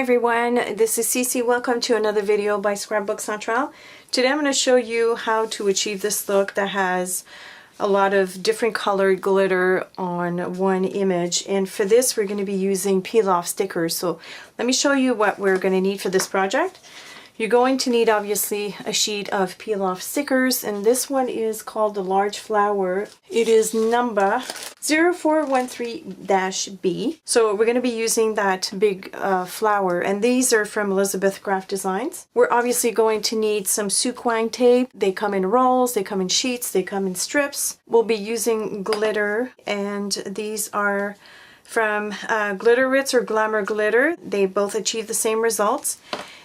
everyone, this is Cece. Welcome to another video by Scrapbook Centrale. Today I'm going to show you how to achieve this look that has a lot of different colored glitter on one image, and for this we're going to be using peel off stickers. So let me show you what we're going to need for this project. You're going to need obviously a sheet of peel off stickers, and this one is called the large flower. It is number 0413-B. So we're going to be using that big flower, and these are from Elizabeth Craft Designs. We're obviously going to need some Suquang tape. They come in rolls, they come in sheets, they come in strips. We'll be using glitter, and these are from Glitter Ritz or Glamour Glitter. They both achieve the same results.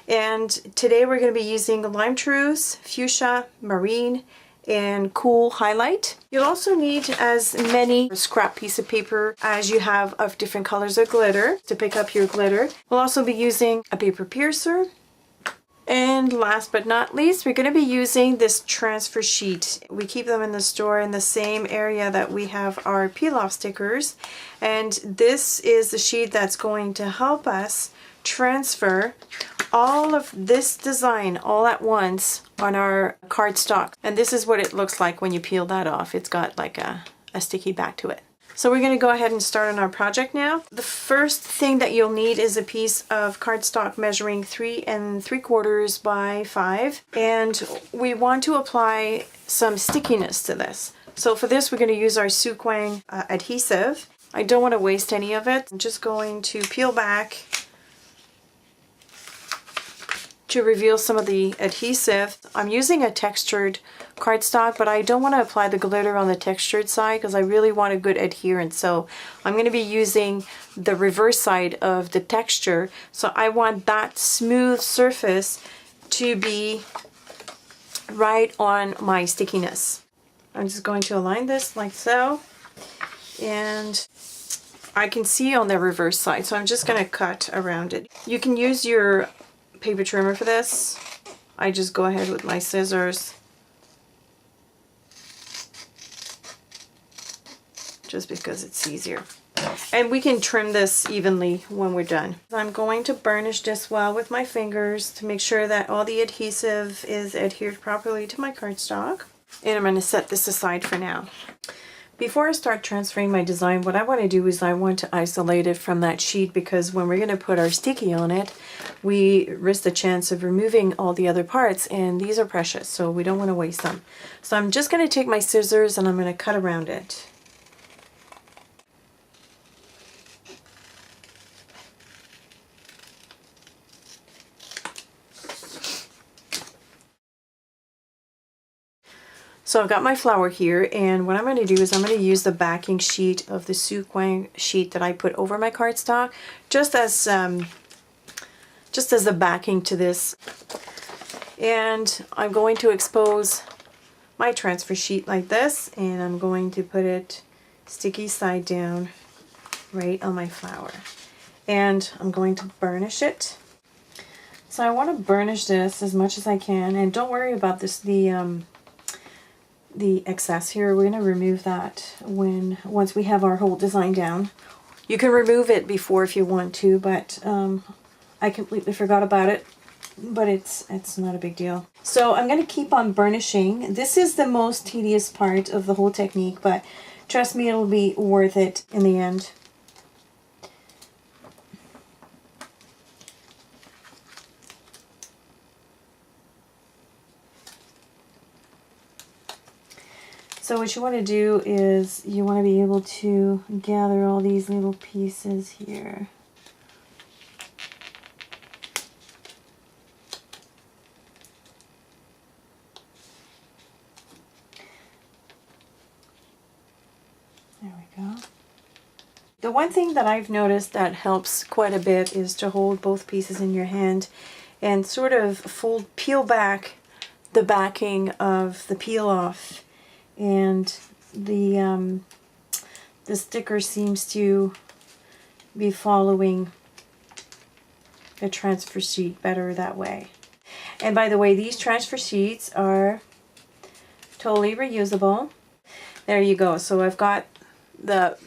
And today we're going to be using lime truce, fuchsia, marine, and cool highlight. You'll also need as many scrap piece of paper as you have of different colors of glitter to pick up your glitter. We'll also be using a paper piercer. And last but not least, we're going to be using this transfer sheet. We keep them in the store in the same area that we have our peel off stickers. And this is the sheet that's going to help us transfer all of this design all at once on our cardstock. And this is what it looks like when you peel that off. It's got like a sticky back to it. So we're going to go ahead and start on our project now. The first thing that you'll need is a piece of cardstock measuring 3 3/4 by 5. And we want to apply some stickiness to this. So for this we're going to use our Suquang adhesive. I don't want to waste any of it. I'm just going to peel back to reveal some of the adhesive. I'm using a textured cardstock, but I don't want to apply the glitter on the textured side because I really want a good adherence. So I'm going to be using the reverse side of the texture. So I want that smooth surface to be right on my stickiness. I'm just going to align this like so, and I can see on the reverse side, so I'm just going to cut around it. You can use your paper trimmer for this. I just go ahead with my scissors just because it's easier. And we can trim this evenly when we're done. I'm going to burnish this well with my fingers to make sure that all the adhesive is adhered properly to my cardstock. And I'm going to set this aside for now. Before I start transferring my design, what I want to do is I want to isolate it from that sheet, because when we're going to put our sticky on it, we risk the chance of removing all the other parts, and these are precious, so we don't want to waste them. So I'm just going to take my scissors and I'm going to cut around it. So I've got my flower here, and what I'm going to do is I'm going to use the backing sheet of the Suquang sheet that I put over my cardstock, just as a backing to this. And I'm going to expose my transfer sheet like this, and I'm going to put it sticky side down right on my flower. And I'm going to burnish it. So I want to burnish this as much as I can, and don't worry about this, the excess here. We're going to remove that once we have our whole design down. You can remove it before if you want to, but I completely forgot about it, but it's not a big deal. So I'm going to keep on burnishing. This is the most tedious part of the whole technique, but trust me, it'll be worth it in the end. So what you want to do is you want to be able to gather all these little pieces here. There we go. The one thing that I've noticed that helps quite a bit is to hold both pieces in your hand and sort of peel back the backing of the peel off. And the sticker seems to be following the transfer sheet better that way. And by the way, these transfer sheets are totally reusable. There you go. So I've got the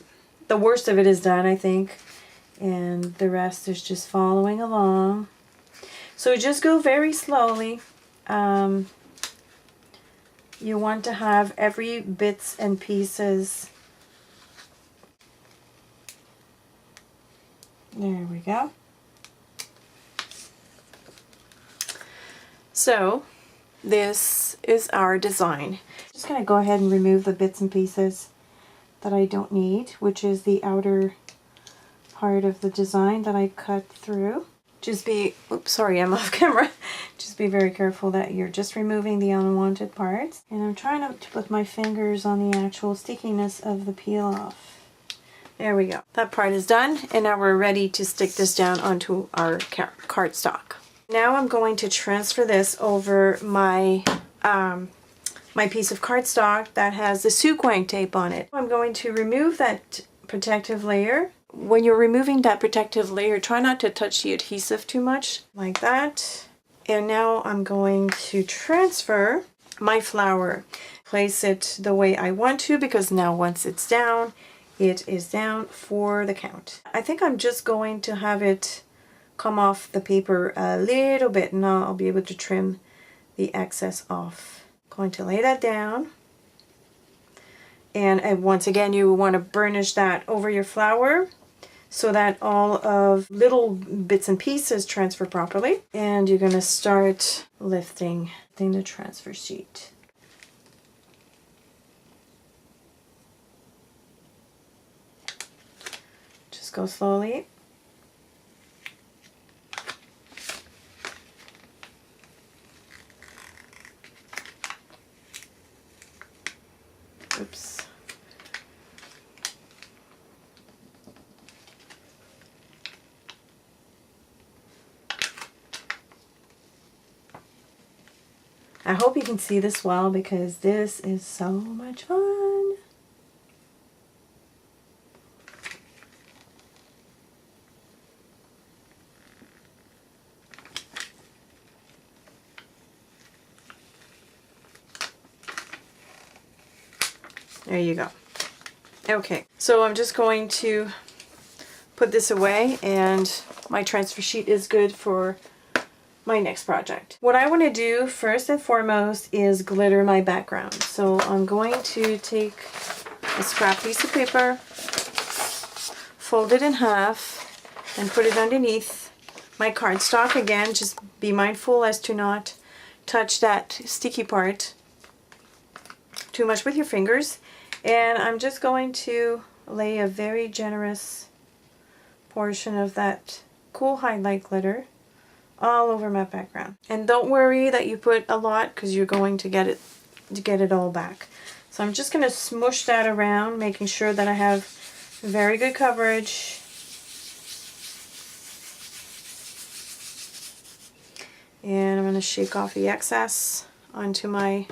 worst of it is done, I think. and the rest is just following along. So just go very slowly. You want to have every bits and pieces. There we go. So this is our design. Just going to go ahead and remove the bits and pieces that I don't need, which is the outer part of the design that I cut through. Just be, oops, sorry, I'm off camera. Just be very careful that you're just removing the unwanted parts. And I'm trying not to put my fingers on the actual stickiness of the peel off. There we go. That part is done, and now we're ready to stick this down onto our cardstock. Now I'm going to transfer this over my my piece of cardstock that has the Scrapbook tape on it. I'm going to remove that protective layer. When you're removing that protective layer, try not to touch the adhesive too much, like that. And now I'm going to transfer my flower. Place it the way I want to, because now once it's down, it is down for the count. I think I'm just going to have it come off the paper a little bit, and I'll be able to trim the excess off. Going to lay that down. And once again, you want to burnish that over your flower so that all of little bits and pieces transfer properly. And you're going to start lifting the transfer sheet. Just go slowly. Oops. I hope you can see this well, because this is so much fun. There you go. Okay, so I'm just going to put this away, and my transfer sheet is good for my next project. What I want to do first and foremost is glitter my background. So I'm going to take a scrap piece of paper, fold it in half, and put it underneath my cardstock. Again, just be mindful as to not touch that sticky part too much with your fingers. And I'm just going to lay a very generous portion of that cool highlight glitter all over my background. And don't worry that you put a lot, because you're going to get it all back. So I'm just going to smoosh that around, making sure that I have very good coverage. And I'm going to shake off the excess onto my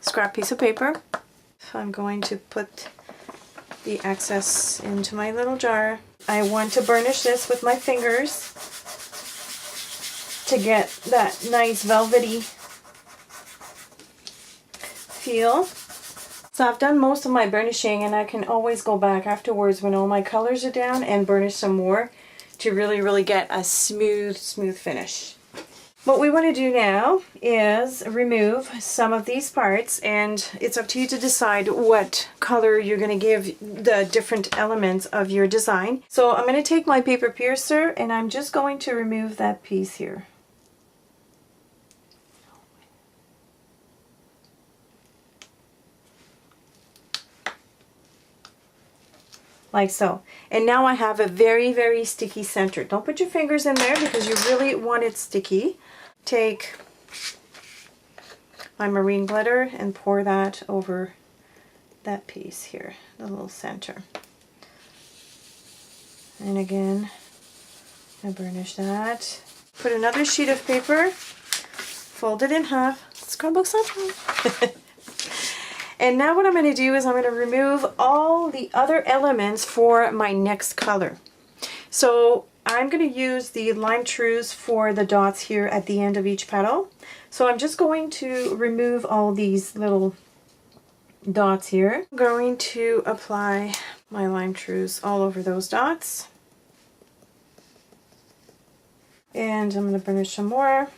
scrap piece of paper. I'm going to put the excess into my little jar. I want to burnish this with my fingers to get that nice velvety feel. So I've done most of my burnishing, and I can always go back afterwards when all my colors are down and burnish some more to really get a smooth finish. What we want to do now is remove some of these parts, and it's up to you to decide what color you're going to give the different elements of your design. So I'm going to take my paper piercer, and I'm just going to remove that piece here. Like so. And now I have a very sticky center. Don't put your fingers in there, because you really want it sticky. Take my marine glitter and pour that over that piece here, the little center. And again, I burnish that. Put another sheet of paper, fold it in half. Scrapbook Centrale. And now what I'm going to do is I'm going to remove all the other elements for my next color. So I'm going to use the lime trues for the dots here at the end of each petal. So I'm just going to remove all these little dots here. I'm going to apply my lime trues all over those dots. And I'm going to burnish some more.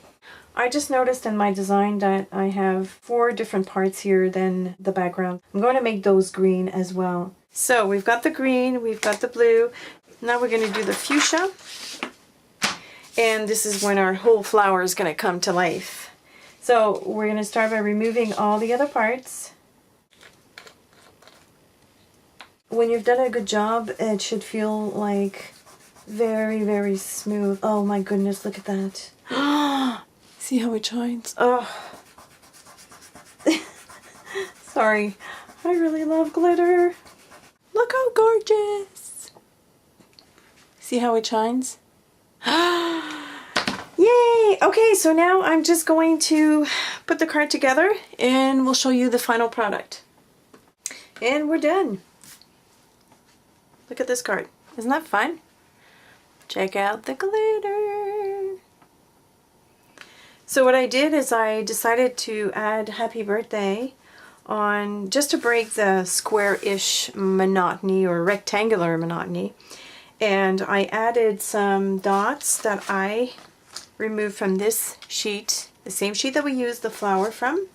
I just noticed in my design that I have 4 different parts here than the background. I'm going to make those green as well. So we've got the green, we've got the blue. Now we're going to do the fuchsia. And this is when our whole flower is going to come to life. So we're going to start by removing all the other parts. When you've done a good job, it should feel like very, very smooth. Oh my goodness, look at that. See how it shines? Oh. Sorry. I really love glitter. Look how gorgeous. See how it shines? Yay! Okay, so now I'm just going to put the card together and we'll show you the final product. And we're done. Look at this card. Isn't that fun? Check out the glitter. So what I did is I decided to add happy birthday on just to break the square-ish monotony or rectangular monotony. And I added some dots that I removed from this sheet, the same sheet that we used the flower from.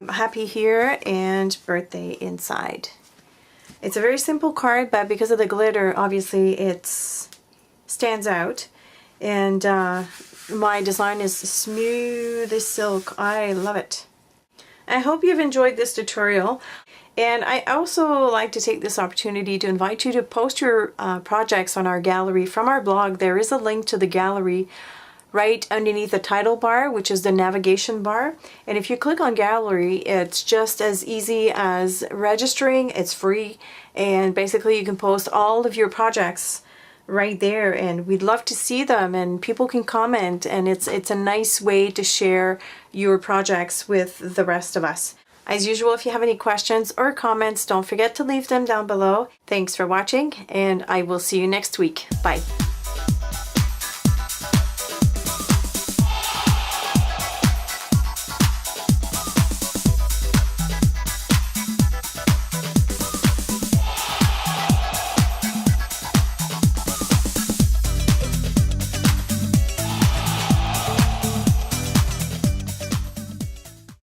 Happy here and birthday inside. It's a very simple card, but because of the glitter, obviously it's stands out. And my design is smooth as silk. I love it. I hope you've enjoyed this tutorial. And I also like to take this opportunity to invite you to post your projects on our gallery from our blog. There is a link to the gallery right underneath the title bar, which is the navigation bar. And if you click on gallery, it's just as easy as registering. It's free. And basically you can post all of your projects right there, and we'd love to see them, and people can comment, and it's a nice way to share your projects with the rest of us. As usual, if you have any questions or comments, don't forget to leave them down below. Thanks for watching, and I will see you next week. Bye.